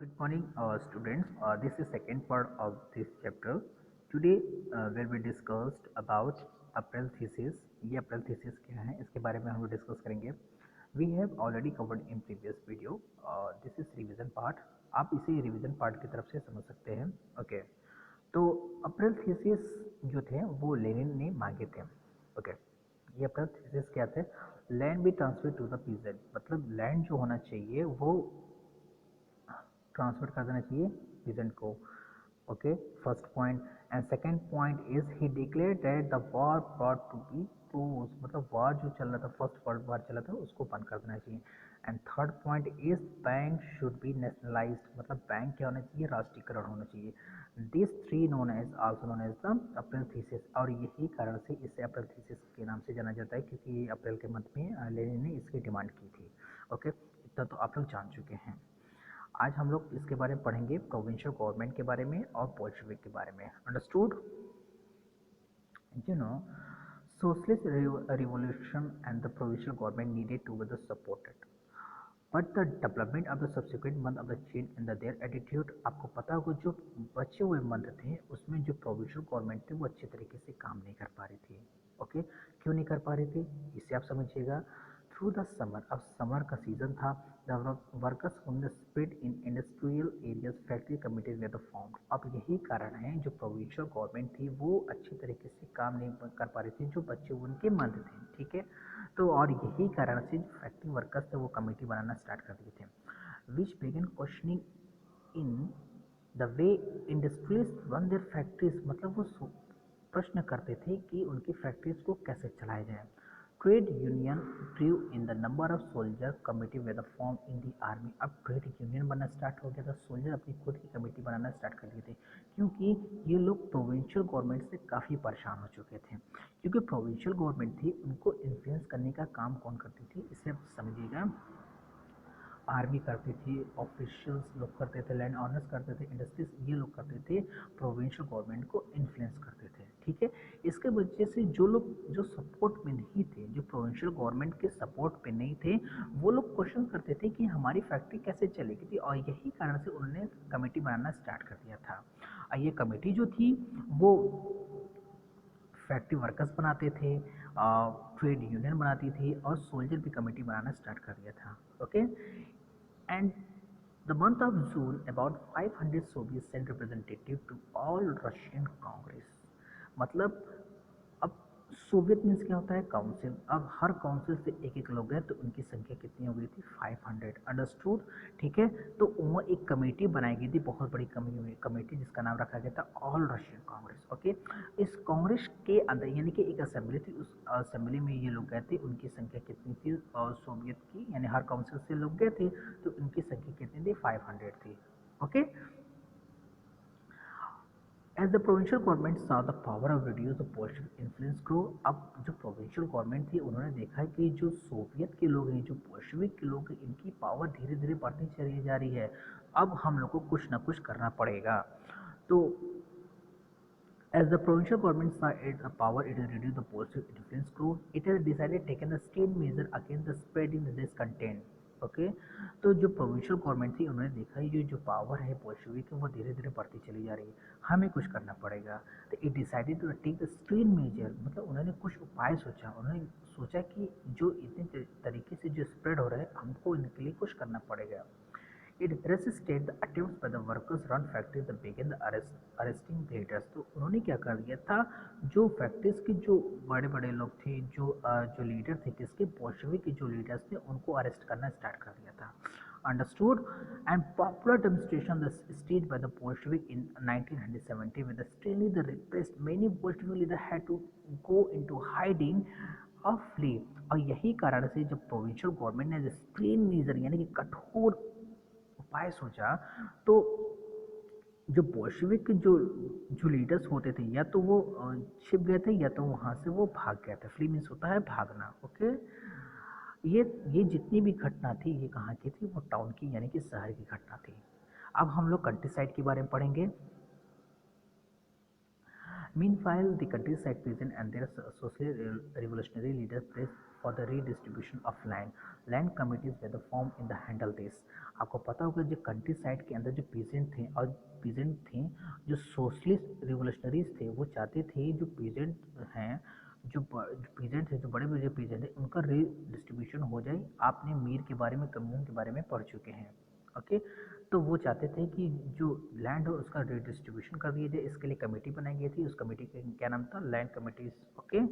Good morning, students. This is second part of this chapter. Today, where we discussed about April thesis. ये April thesis क्या है इसके बारे में हम लोग डिस्कस करेंगे. We have already covered in previous video. This is revision part. आप इसे revision part की तरफ से समझ सकते हैं. Okay. तो April thesis जो थे वो लेनिन ने मांगे थे. Okay. ये April thesis क्या थे? Land be transfer to the peasant. मतलब लैंड जो होना चाहिए वो ट्रांसफर कर देना चाहिए पीजेंट को. Okay, first point. And second point is he declare that the war brought to be close. मतलब वॉर जो चल रहा था, फर्स्ट वर्ल्ड वॉर चल रहा था, उसको बंद कर देना चाहिए. And third point is bank should be nationalized. मतलब बैंक क्या होना चाहिए? राष्ट्रीयकरण होना चाहिए. This three known as also known as the April thesis. और यही कारण से इसे अप्रैल थीसिस के नाम से जाना जाता है, क्योंकि ये अप्रैल के मंथ में लेनिन ने इसकी डिमांड की थी. ओके, इतना तो आप लोग जान चुके हैं. आज हम लोग इसके बारे में पढ़ेंगे, प्रोविंशियल गवर्नमेंट के बारे में और बोल्शेविक के बारे में. Understood? You know, socialist revolution and the provincial government needed to be supported, but the development of the subsequent month of the change in their attitude. आपको पता होगा जो बचे हुए मंथ थे उसमें जो प्रोविंशियल गवर्नमेंट थे वो अच्छे तरीके से काम नहीं कर पा रही थी. ओके, क्यों नहीं कर पा रही थी इसे आप समझिएगा. थ्रू द समर, अब समर का सीजन था. The workers from the spread in industrial areas, factory committees where the formed. अब यही कारण है जो प्रोविंशियल गवर्नमेंट थी वो अच्छी तरीके से काम नहीं कर पा रही थी, जो बच्चे उनके मंथ थे. ठीक है, तो और यही कारण से जो फैक्ट्री वर्कर्स थे वो कमेटी बनाना स्टार्ट कर दिए थे. Which began questioning in the way industries run their factories. मतलब वो प्रश्न करते थे कि उनकी फैक्ट्रीज को कैसे चलाया जाए. Trade union grew in the number of soldier committee with the form in the army. अब ट्रेड यूनियन बनना स्टार्ट हो गया था, सोल्जर अपनी खुद की कमेटी बनाना स्टार्ट कर दिए थे, क्योंकि ये लोग प्रोविंशियल गवर्नमेंट से काफ़ी परेशान हो चुके थे. क्योंकि प्रोविंशियल गवर्नमेंट थी, उनको इन्फ्लुएंस करने का काम कौन करती थी इसे आप समझिएगा. आर्मी करती थी, ऑफिशियल्स लोग करते थे, लैंड ऑनर्स करते थे, इंडस्ट्रीज ये लोग करते थे, प्रोविंशियल गवर्नमेंट को इन्फ्लुएंस करते थे. ठीक है, इसके वजह से जो लोग जो सपोर्ट में नहीं थे, जो प्रोविंशियल गवर्नमेंट के सपोर्ट पे नहीं थे, वो लोग क्वेश्चन करते थे कि हमारी फैक्ट्री कैसे चलेगी थी. और यही कारण से उन्होंने कमेटी बनाना स्टार्ट कर दिया था. और ये कमेटी जो थी वो फैक्ट्री वर्कर्स बनाते थे, ट्रेड यूनियन बनाती थी, और सोल्जर भी कमेटी बनाना स्टार्ट कर दिया था. Okay, and the month of June, about 500 Soviets sent representative to all Russian Congress. मतलब अब सोवियत मीन्स क्या होता है? काउंसिल. अब हर काउंसिल से एक एक लोग गए तो उनकी संख्या कितनी हो गई थी? 500. अंडरस्टूड? ठीक है, तो वहाँ एक कमेटी बनाई गई थी, बहुत बड़ी कमेटी, जिसका नाम रखा गया था ऑल रशियन कांग्रेस. ओके, इस कांग्रेस के अंदर यानी कि एक असेंबली थी, उस असेंबली में ये लोग गए थे. उनकी संख्या कितनी थी? और सोवियत की यानी हर काउंसिल से लोग गए थे तो उनकी संख्या कितनी थी? 500 थी. Okay, as the provincial government saw the power of reduce the Bolshevik influence grow. अब जो प्रोविंशियल गवर्नमेंट थी उन्होंने देखा है कि जो सोवियत के लोग हैं, जो बोल्शेविक के लोग हैं, इनकी पावर धीरे धीरे बढ़ती चली जा रही है. अब हम लोग को कुछ ना कुछ करना पड़ेगा. तो as the provincial government saw its power, it has reduced the Bolshevik influence grow. It has decided taken a stern measure against the spreading discontent. Okay, तो जो प्रोविंशियल गवर्नमेंट थी उन्होंने देखा ये जो पावर है बोल्शेविक की वो धीरे धीरे बढ़ती चली जा रही है, हमें कुछ करना पड़ेगा. तो it decided to take the strain measure. मतलब उन्होंने कुछ उपाय सोचा. उन्होंने सोचा कि जो इतने तरीके से जो स्प्रेड हो रहा है हमको इनके लिए कुछ करना पड़ेगा. It resisted the attempts by the workers run factories that began the arresting the leaders. तो उन्होंने क्या कर दिया था, जो फैक्ट्रीज के जो बड़े बड़े लोग थे, जो लीडर थे, किसके? बोल्शेविक के जो लीडर्स थे, उनको अरेस्ट करना स्टार्ट कर दिया था. Understood? And popular demonstration the staged by the Bolshevik in 1970 with the strictly the repressed many Bolshevik leaders had to go into hiding or flee. और यही कारण से जब प्रोविंशियल गवर्नमेंट ने स्ट्रेन मेजर यानी कि कठोर उपाय सोचा, तो जो बोल्शेविक के जो जो लीडर्स होते थे या तो वो छिप गए थे या तो वहाँ से वो भाग गए थे. फ्ली मीन्स होता है भागना. ओके, ये जितनी भी घटना थी ये कहाँ की थी? वो टाउन की यानी कि शहर की घटना थी. अब हम लोग कंट्री साइड के बारे में पढ़ेंगे. Meanwhile, the countryside peasants and their social revolutionary leaders for the redistribution of land. Land committees way the form in the handle this. आपको पता होगा जो कंट्री साइड के अंदर जो पीजेंट थे और पीजेंट थे जो सोशलिस्ट रिवोल्यूशनरीज थे, वो चाहते थे जो पीजेंट हैं, जो पीजेंट है, जो बड़े बड़े पीजेंट है, उनका रीडिस्ट्रीब्यूशन हो जाए। आपने मीर के बारे में, कम्यून के बारे में पढ़ चुके हैं। ओके, तो वो चाहते थे कि जो लैंड हो उसका रीडिस्ट्रीब्यूशन कर दिया जाए। इसके लिए कमेटी बनाई गई थी, उस कमेटी का क्या नाम था? Land committees. ओके,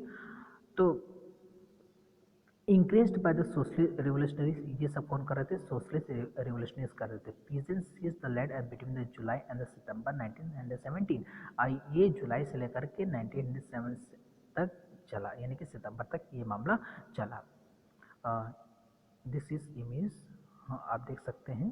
तो इंक्रेज्ड बाय द सोशलिस्ट रिवोल्यूशनरीज, ये सब कौन कर रहे थे? सोशलिस्ट रिवोल्यूशनरीज कर रहे थे। Peasants seize the land at between the July and the September 1917। ये जुलाई से लेकर के 1907 तक चला, यानी कि सितंबर तक ये मामला चला। दिस इज इमेज, हाँ आप देख सकते हैं।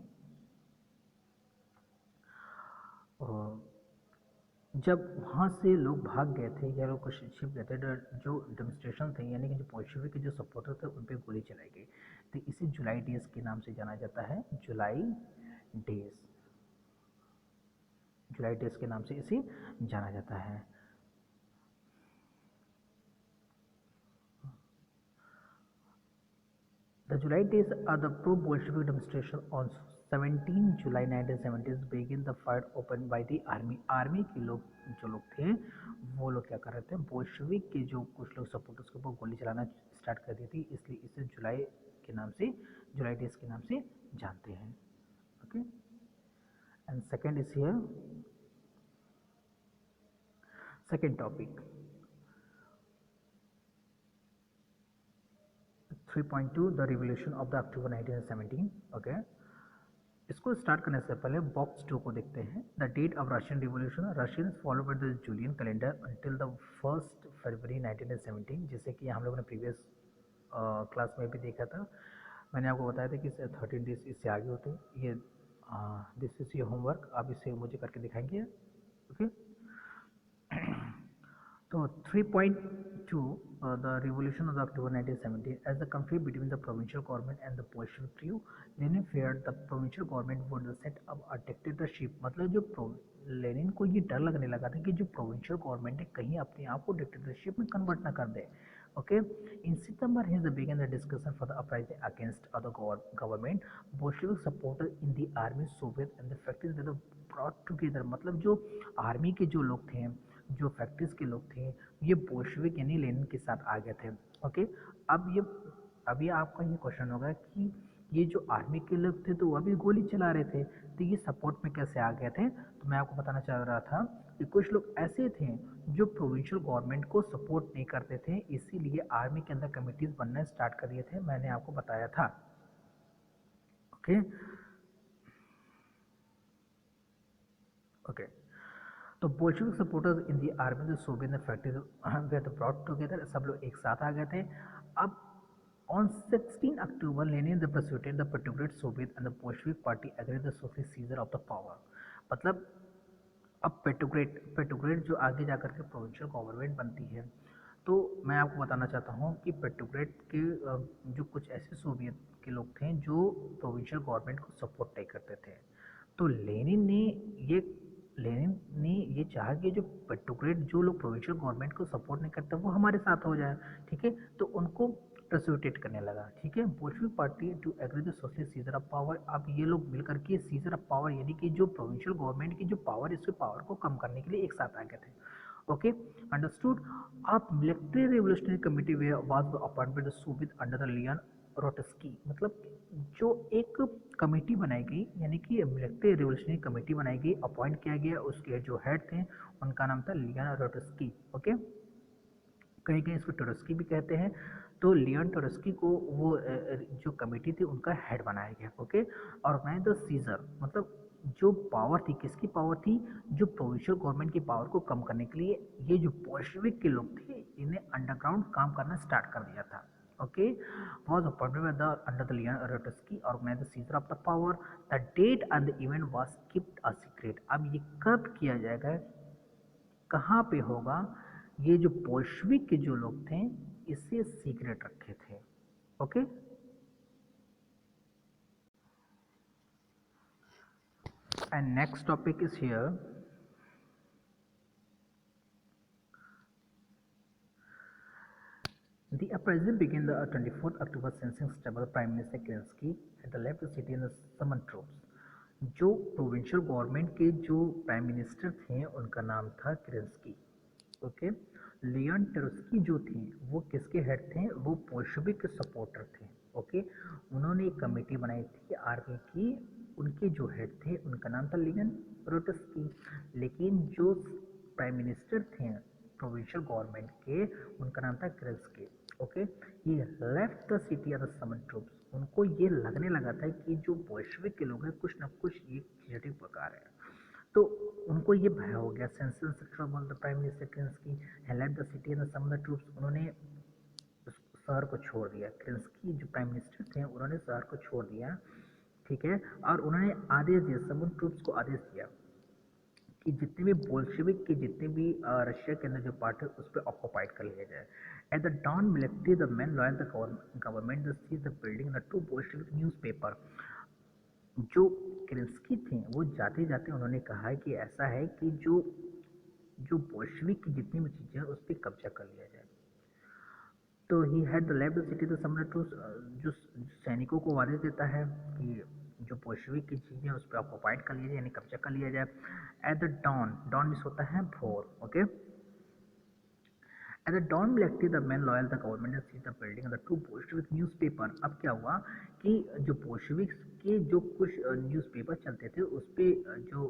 जब वहाँ से लोग भाग गए थे या लोग कुछ छिप गए थे, जो डेमोन्स्ट्रेशन थे यानी कि जो बोल्शेविक के जो सपोर्टर थे उन पर गोली चलाई गई। तो इसे जुलाई डेज के नाम से जाना जाता है। जुलाई डेज, जुलाई डेज के नाम से इसे जाना जाता है। The July days are the pro-Bolshevik demonstration on 17 July 1970 begin the fight opened by the army। Army के लोग, जो लोग थे, वो लोग क्या कर रहे थे? बोल्शेविक के जो कुछ लोग सपोर्टर्स के ऊपर गोली चलाना स्टार्ट कर दी थी, इसलिए इसे जुलाई के नाम से, जुलाई डेज के नाम से जानते हैं। Okay, and second is here, second topic 3.2 the revolution of the October 1917। Okay, इसको स्टार्ट करने से पहले बॉक्स 2 को देखते हैं। The date of Russian revolution, Russians follow by the Julian calendar until the 1 February 1917। जैसे कि हम लोगों ने प्रीवियस क्लास में भी देखा था, मैंने आपको बताया था कि 13 डेज इससे आगे होते हैं। ये दिस इज योर होमवर्क, आप इसे मुझे करके दिखाएंगे। Okay, so 3.2, the revolution of the October 1917, as the conflict between the provincial government and the Bolshevik crew, Lenin feared the provincial government would set up a dictatorship। मतलब जो Lenin को ये डर लगने लगा था कि जो प्रोविंशियल गवर्नमेंट है कहीं अपने आप को डिक्टेटरशिप में कन्वर्ट ना कर दे। Okay, in September he began the discussion for the uprising against other government। Bolshevik supporters in the army, Soviet and the factories were brought together। मतलब जो आर्मी के जो लोग थे, जो फैक्ट्रीज के लोग थे, ये बोल्शेविक यानी लेनिन के साथ आ गए थे। ओके, अब ये आपका ये क्वेश्चन होगा कि ये जो आर्मी के लोग थे तो वो अभी गोली चला रहे थे, तो ये सपोर्ट में कैसे आ गए थे? तो मैं आपको बताना चाह रहा था कि कुछ लोग ऐसे थे जो प्रोविंशियल गवर्नमेंट को सपोर्ट नहीं करते थे, इसीलिए आर्मी के अंदर कमिटीज बनना स्टार्ट कर दिए थे, मैंने आपको बताया था। ओके, ओके, तो Bolshevik supporters in the army, the Soviet factories they brought together, सब लोग एक साथ आ गए थे। अब on 16 October Lenin the prosecuted the Petrograd Soviet and the Bolshevik party agreed the socialist seizure of the power. मतलब अब पेट्रोग्रेड जो आगे जाकर के प्रोविंशियल गवर्नमेंट बनती है, तो मैं आपको बताना चाहता हूँ कि पेट्रोग्रेड के जो कुछ ऐसे सोवियत के लोग थे जो प्रोविंशियल गवर्नमेंट को सपोर्ट नहीं करते थे, तो ये लेनिन ने ये चाहा कि जो पेट्रोग्रेड जो लोग प्रोविंशियल गवर्नमेंट को सपोर्ट नहीं करते वो हमारे साथ हो जाए। ठीक है, तो उनको प्रसिक्यूटेट करने लगा। ठीक है, Bolshevik party to agree the socialist seizure of power. अब ये लोग मिलकर के सीजर ऑफ पावर यानी कि जो प्रोविंशियल गवर्नमेंट की जो पावर, इसके पावर को कम करने के लिए एक साथ आ गए थे। Okay, understood. अब military revolutionary committee they was appointed the Soviet under the Leon Trotsky. मतलब जो एक कमेटी बनाई गई, यानी कि मिलिट्री रिवोल्यूशनरी कमेटी बनाई गई, अपॉइंट किया गया, उसके जो हेड थे उनका नाम था लियन रोटस्की। ओके, कहीं कहीं इसको टोरस्की भी कहते हैं। तो लियन टोरस्की को वो जो कमेटी थी उनका हेड बनाया गया। ओके, ऑर्गेनाइज द सीजर, मतलब जो पावर थी, किसकी पावर थी? जो प्रोविंशियल गवर्नमेंट की पावर को कम करने के लिए ये जो बोल्शेविक के लोग थे इन्हें अंडरग्राउंड काम करना स्टार्ट कर दिया था। Okay, was appointed by the under the Leon Rototsky organized the seizure of the power। The date and the event was kept a secret। अब ये कब किया जाएगा, कहाँ पे होगा? ये जो बोल्शेविक के जो लोग थे इसे सीक्रेट रखे थे। Okay, and next topic is here, The uprising began the 24th October sensing stable Prime Minister Kerensky had left the city in the summoned troops. जो प्रोविंशियल गवर्नमेंट के जो प्राइम मिनिस्टर थे उनका नाम था किरेंस्की। ओके, लियन टर्स्की जो थे वो किसके हेड थे? वो बोल्शेविक के सपोर्टर थे। ओके, उन्होंने एक कमेटी बनाई थी आर्मी की, उनके जो हेड थे उनका नाम था लियन टर्स्की। लेकिन जो प्राइम मिनिस्टर थे प्रोविंशियल गवर्नमेंट के उनका नाम था किरेंस्की। ओके, ये left the city of the summon troops. उनको ये लगने लगा था कि जो बोल्शेविक के लोग हैं कुछ ना कुछ ये खिचड़ी पका रहे हैं, तो उनको ये भय हो गया। Senses trouble the prime minister Kerensky had left the city and some of the troops. उन्होंने शहर को छोड़ दिया। किरेंस्की जो प्राइम मिनिस्टर थे उन्होंने शहर को छोड़ दिया, ठीक है, और उन्होंने आदेश दिया, सब ट्रूप्स को आदेश दिया कि जितने भी बोल्शेविक के जितने भी रशिया के अंदर जो पार्ट है उस पर ऑक्युपाइड कर लिया जाए। At the dawn military the man loyal the government the seize the building the two Bolshevik newspaper. जो किरेंस्की थे वो जाते जाते उन्होंने कहा कि ऐसा है कि जो जो बोल्शेविक की जितनी भी चीज़ें हैं उस पर कब्जा कर लिया जाए। तो he had the left the city the सम्राट टू, जो सैनिकों को आदेश देता है कि जो बोल्शेविक की चीज़ें उस पर ऑक्युपाइड कर लिया जाए, यानी कब्जा कर लिया जाए। At the dawn, dawn means होता है भोर। Okay, at the dawn military the man loyal the government seize the building the two Bolshevik newspaper. अब क्या हुआ कि जो बोल्शेविक्स के जो कुछ न्यूज़पेपर चलते थे उस पर जो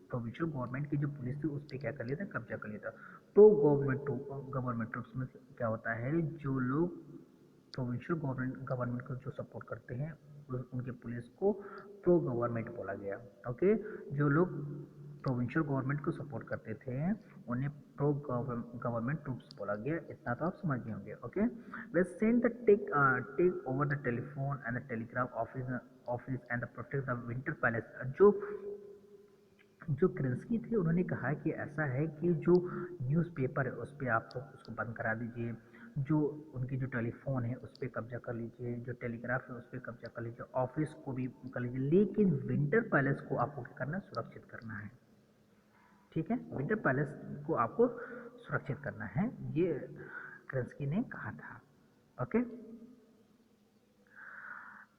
प्रोविंशियल गवर्नमेंट की जो पुलिस थी उस पर क्या कर लिया था? कब्जा कर लिया था। प्रो गवर्नमेंट ट्रूप्स में क्या होता है, जो लोग प्रोविंशियल गवर्नमेंट को जो सपोर्ट करते हैं उनके पुलिस को प्रो गवर्नमेंट बोला गया। ओके, जो लोग प्रोविंशियल गवर्नमेंट को सपोर्ट करते थे उन्हें प्रो गवर्नमेंट ट्रूप्स बोला गया। इतना तो आप समझ गए होंगे। Okay, they sent the take over the telephone and the telegraph office and the protect the winter palace. जो किरेंस्की थे उन्होंने कहा कि ऐसा है कि जो न्यूज़पेपर है उस पर आप लोग उसको बंद करा दीजिए, जो उनकी जो टेलीफोन है उस पर कब्जा कर लीजिए, जो टेलीग्राफ है उस पर कब्जा कर लीजिए, ऑफिस को भी कर लीजिए, लेकिन विंटर पैलेस को आपको क्या करना है? सुरक्षित करना है। ठीक है, विंटर पैलेस को आपको सुरक्षित करना है, ये किरेंस्की ने कहा था। Okay,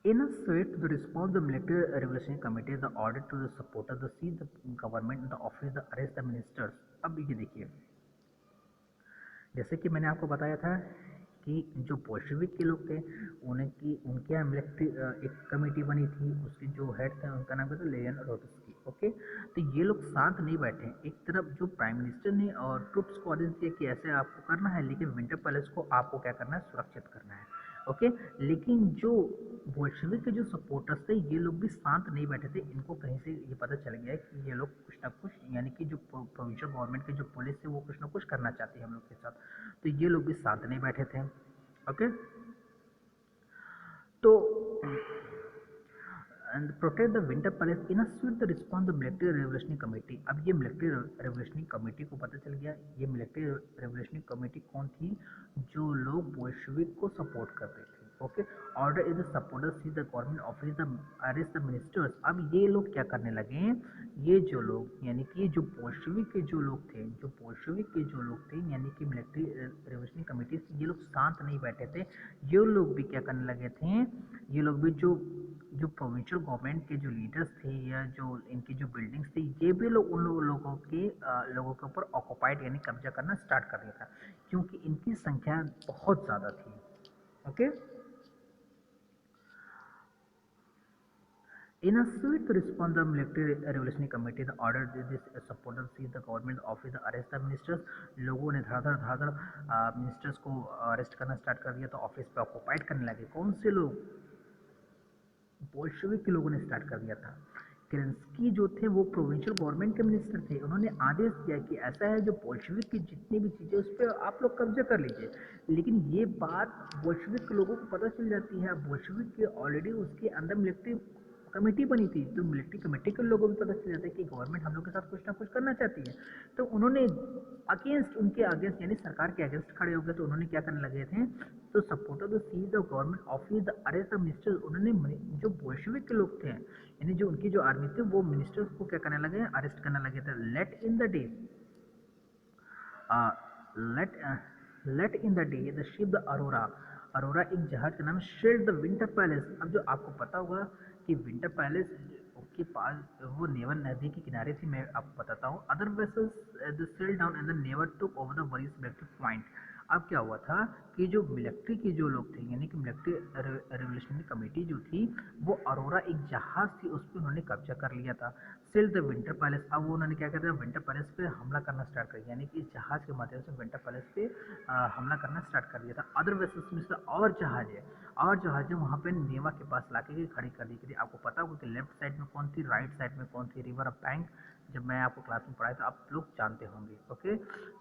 in a suit to respond the military revolutionary committee the order to the supporters the seize the government the office the arrest the ministers। अब ये देखिए, जैसे कि मैंने आपको बताया था कि जो बोल्शेविक के लोग थे उनके यहाँ मिलिट्री एक कमेटी बनी थी, उसके जो हेड थे उनका नाम क्या था? लेयन ट्रोट्स्की। ओके, तो ये लोग शांत नहीं बैठे। एक तरफ जो प्राइम मिनिस्टर ने और ट्रूप्स को आदेश दिया कि ऐसे आपको करना है, लेकिन विंटर पैलेस को आपको क्या करना है? सुरक्षित करना है। ओके, लेकिन जो बोल्शेविक के जो सपोर्टर्स थे ये लोग भी शांत नहीं बैठे थे। इनको कहीं से ये पता चल गया कि ये लोग कुछ ना कुछ, यानी कि जो प्रोविंशियल गवर्नमेंट के जो पुलिस है वो कुछ ना कुछ करना चाहती है हम लोग के साथ, तो ये लोग भी शांत नहीं बैठे थे। ओके, तो and protect the winter palace in a sweet the response the military revolutionary committee. अब ये मिलिट्री रेवोल्यूशनरी कमेटी को पता चल गया, ये मिलिट्री रेवोल्यूशनरी कमेटी कौन थी? जो लोग बोल्शेविक को सपोर्ट करते थे। Okay, order is the supporter see the government office the arrest the ministers. अब ये लोग क्या करने लगे, ये जो लोग यानी कि जो बोल्शेविक के जो लोग थे, जो बोल्शेविक के जो लोग थे यानी कि मिलिट्री रेवोल्यूशनरी कमेटी से ये लोग शांत नहीं बैठे थे। ये लोग भी क्या करने लगे थे, ये लोग भी जो जो प्रोविंशियल गवर्नमेंट के जो लीडर्स थे या जो इनकी जो बिल्डिंग्स थी ये भी लोग उन लोगों के ऊपर ऑक्युपाइड यानी कब्जा करना स्टार्ट कर दिया था, क्योंकि इनकी संख्या बहुत ज़्यादा थी। Okay, in a suit to respond the military revolutionary committee the order this supporters seize the government office the arrest the ministers। लोगों ने धड़ाधड़ मिनिस्टर्स को अरेस्ट करना स्टार्ट कर दिया, तो ऑफिस पे ऑक्युपाइड करने लगे। कौन से लोग? बोल्शेविक के लोगों ने स्टार्ट कर दिया था। किरेंस्की जो थे वो प्रोविंशियल गवर्नमेंट के मिनिस्टर थे, उन्होंने आदेश दिया कि ऐसा है जो बोल्शेविक की जितनी भी चीज़ें उस पर आप लोग कब्जा कर लीजिए, लेकिन ये बात बोल्शेविक के लोगों को पता चल जाती है। बोल्शेविक के ऑलरेडी उसके अंदर मिलिट्री कमेटी बनी थी, तो मिलिट्री कमेटी के लोगों को भी पता चल जाता है कि गवर्नमेंट हम लोग के साथ कुछ ना कुछ करना चाहती है, तो उन्होंने उनके अगेंस्ट यानी सरकार के अगेंस्ट खड़े हो गए। तो उन्होंने क्या करने लगे थे, तो supporter the seize the government office the arrest the minister. उन्होंने जो बोल्शेविक के लोग थे यानी जो उनकी जो आर्मी थी वो मिनिस्टर्स को क्या करने लगे, अरेस्ट करने लगे थे। Late in the day let let in the day the ship the Aurora। Aurora एक जहाज का नाम शील्ड द विंटर पैलेस। अब जो आपको पता होगा कि विंटर पैलेस के पास वो नेवर नदी के किनारे थी, मैं आपको बताता हूँ। Other vessels the sail down and the never took over the various military point. अब क्या हुआ था कि जो मिलिट्री के जो लोग थे, यानी कि मिलिट्री रेवोल्यूशनरी कमेटी जो थी, वो अरोरा एक जहाज थी उस पर उन्होंने कब्जा कर लिया था। Sail the winter palace. अब वो उन्होंने क्या कहते हैं, विंटर पैलेस पे हमला करना स्टार्ट कर दिया, यानी कि इस जहाज के माध्यम से विंटर पैलेस पे हमला करना स्टार्ट कर दिया था। अदर वेसल्स में से और जहाज है, और जहाज वहाँ पे नेवा के पास लाके के खड़ी कर दी गई थी। आपको पता होगा कि लेफ्ट साइड में कौन थी, राइट साइड में कौन थी, रिवर ऑफ बैंक। जब मैं आपको क्लास में पढ़ाया तो आप लोग जानते होंगे। Okay,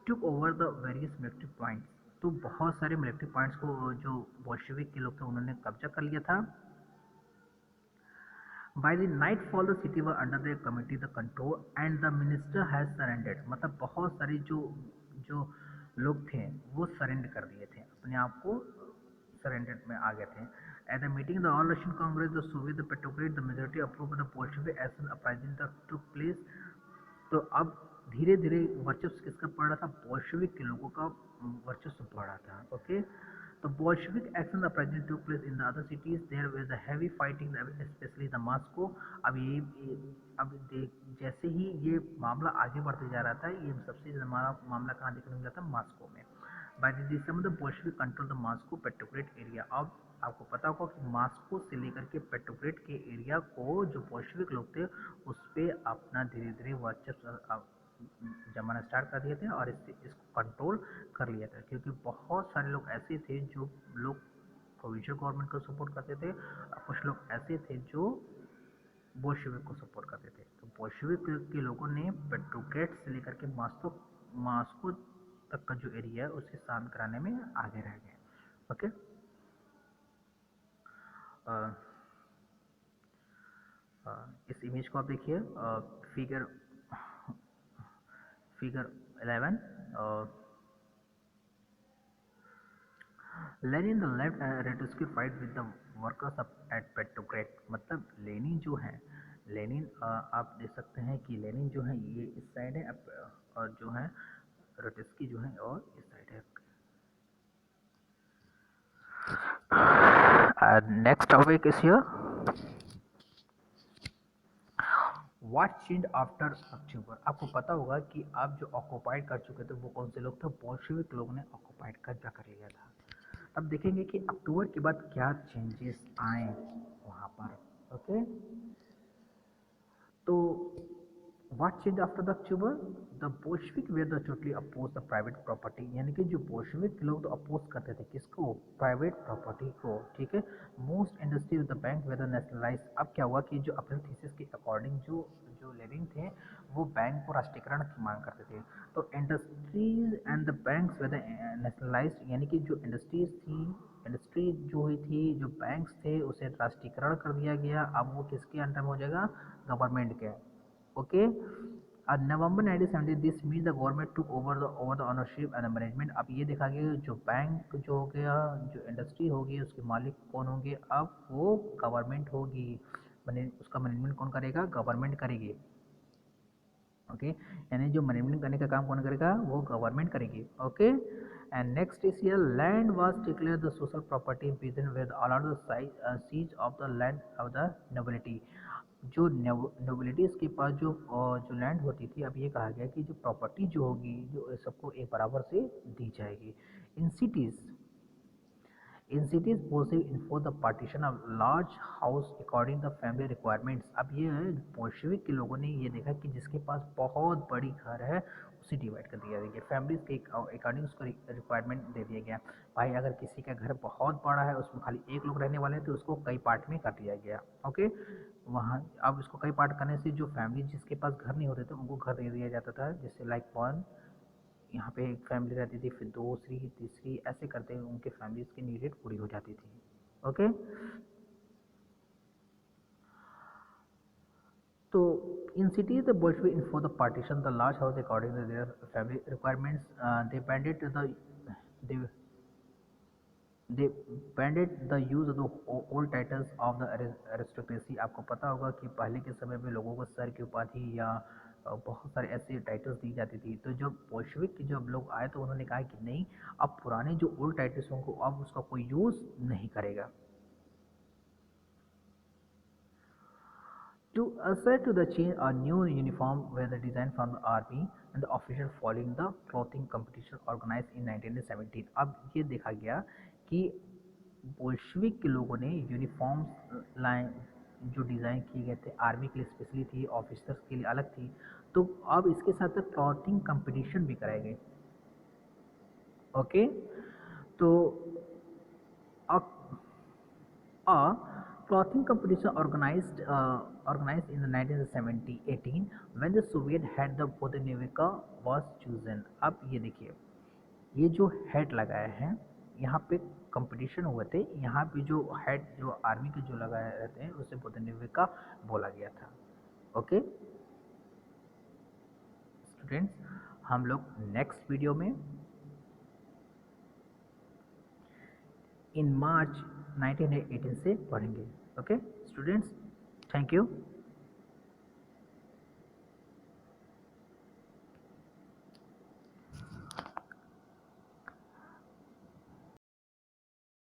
took over the various military points. तो बहुत सारे मिलिट्री पॉइंट्स को जो बोल्शेविक के लोग थे उन्होंने कब्जा कर लिया था। By the nightfall, the city was under the committee the control and the minister has surrendered। मतलब बहुत सारे जो जो लोग थे वो सरेंडर कर दिए थे, अपने आप को सरेंडर में आ गए थे। At the meeting, the All Russian Congress, the Soviet, the Petrograd, the majority approved the Bolshevik action uprising that took place। तो अब धीरे धीरे वर्चस्व किसका बढ़ रहा था, बोल्शेविक के लोगों का वर्चस्व बढ़ रहा था। ओके, तो Bolshevik action the present took place in the other cities, there was the heavy fighting specially the Moscow. अब अब जैसे ही ये मामला आगे बढ़ते जा रहा था, ये सबसे ज़्यादा मामला कहाँ देखने को मिला था, मॉस्को में। By the December the Bolshevik control the Moscow Petrograd area. अब आपको पता होगा कि मॉस्को से लेकर के पेट्रोग्रेड के एरिया को जो बोल्शेविक लोग थे उस पर अपना धीरे धीरे वर्चस्व जमाना स्टार्ट कर दिए थे और इसको कंट्रोल कर लिया था। क्योंकि बहुत सारे लोग ऐसे थे जो लोग प्रोविंशियल गवर्नमेंट को सपोर्ट करते थे और कुछ लोग ऐसे थे जो बोल्शेविक को सपोर्ट करते थे। तो बोल्शेविक के लोगों ने पेट्रोग्रेड से लेकर के मॉस्को तक का जो एरिया है उसे शांत कराने में आगे रह गए। ओके, इस इमेज को आप देखिए, figure figure 11। Lenin the left Trotsky fight with the workers at Petrograd. मतलब लेनिन जो है, लेनिन आप देख सकते हैं कि लेनिन जो है ये इस साइड है, और जो है रेटस्की जो है और इस साइड है। Next topic is here, what change after October. आपको पता होगा कि आप जो ऑक्युपाइड कर चुके थे वो कौन से लोग थे, बोल्शेविक लोग ने ऑक्युपाइड कब्जा कर लिया था। अब देखेंगे कि अक्टूबर के बाद क्या चेंजेस आए वहाँ पर। ओके, तो what change after the October, the Bolshevik were the totally oppose the private property. यानी कि जो बोल्शेविक लोग तो अपोज करते थे किसको, प्राइवेट प्रॉपर्टी को। ठीक है, most industry the bank were the nationalise. अब क्या हुआ कि जो अपने थीसिस के अकॉर्डिंग जो जो लेनिन थे वो बैंक को राष्ट्रीयकरण की मांग करते थे। तो industries and the banks were the nationalise, यानी कि जो इंडस्ट्रीज थी, इंडस्ट्री जो हुई थी, जो बैंक्स थे उसे राष्ट्रीयकरण कर दिया गया। अब वो किसके अंडर में हो जाएगा, गवर्नमेंट के। Okay, November 1970 this mean the government took over the ownership and management. अब ये देखा गया जो बैंक जो हो गया, जो इंडस्ट्री होगी उसके मालिक कौन होंगे, अब वो गवर्नमेंट होगी। उसका मैनेजमेंट कौन करेगा, गवर्नमेंट करेगी। ओके, यानी जो मैनेजमेंट करने का काम कौन करेगा, वो गवर्नमेंट करेगी। Okay, and next is here, land was declared the social property within with allowed the seize of the land of the nobility. जो नोबिलिटीज के पास जो लैंड होती थी, अब ये कहा गया कि जो प्रॉपर्टी जो होगी जो सबको एक बराबर से दी जाएगी। In cities, in cities Bolshevik enforced the partition of large house according the family requirements। अब ये है बोल्शेविक के लोगों ने ये देखा कि जिसके पास बहुत बड़ी घर है उसे डिवाइड कर दिया गया, फैमिलीज के अकॉर्डिंग उसको रिक्वायरमेंट दे दिया गया। भाई अगर किसी का घर बहुत बड़ा है, उसमें खाली एक लोग रहने वाले हैं, तो उसको कई पार्ट में कर दिया गया। ओके, वहाँ अब इसको कई पार्ट करने से जो फैमिली जिसके पास घर नहीं होते थे उनको घर दे दिया जाता था। जैसे लाइक वन, यहाँ पे एक फैमिली रहती थी, फिर दूसरी तीसरी, ऐसे करते हुए उनके फैमिलीज की नीडेड पूरी हो जाती थी। ओके, तो in cities the Bolshevik enforce the partition the large house according to their family requirements. They banded the they they banded the use of the old titles of the aristocracy. आपको पता होगा कि पहले के समय में लोगों को सर की उपाधि या बहुत सारे ऐसे टाइटल्स दी जाती थी। तो जब बोल्शेविक के जब लोग आए तो उन्होंने कहा कि नहीं, अब पुराने जो ओल्ड टाइटल्स होंगे अब उसका कोई यूज़ नहीं करेगा। To assert to the change, a new uniform were the design from the army and the official following the clothing competition organized in 1917। अब ये देखा गया कि बोल्शेविक के लोगों ने यूनिफॉर्म्स लाए जो डिज़ाइन किए गए थे, आर्मी के लिए स्पेशली थी, ऑफिसर्स के लिए अलग थी। तो अब इसके साथ साथ क्लॉथिंग कंपटीशन भी कराए गए। ओके, तो a, a clothing competition organized in the 1918 when the Soviet head the Vodenievka was chosen। अब ये देखिए, ये जो हेड लगाए हैं यहाँ पे कंपटीशन हुए थे, यहाँ पे जो हेड जो आर्मी के जो लगाए रहते हैं उसे बोधनिविका बोला गया था। ओके स्टूडेंट्स, हम लोग नेक्स्ट वीडियो में इन मार्च 1918 से पढ़ेंगे। Okay students, thank you.